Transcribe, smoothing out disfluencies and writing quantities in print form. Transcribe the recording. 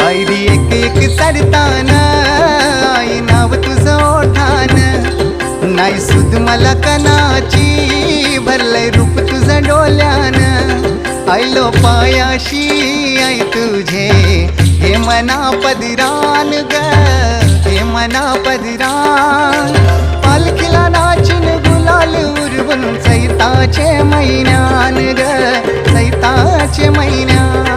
पायरी एक एक चढताना आई नाव तुझं ओठान, नाही सुद मला कणाची भरलंय रूप तुझं डोल्यान, आयलो पायाशी आई तुझे हे मना पदरान ग, हे मना पदरान, पालखीला नाचून गुलाल उरवून चैताचे महिन्यान ग, चैताचे महिन्यान.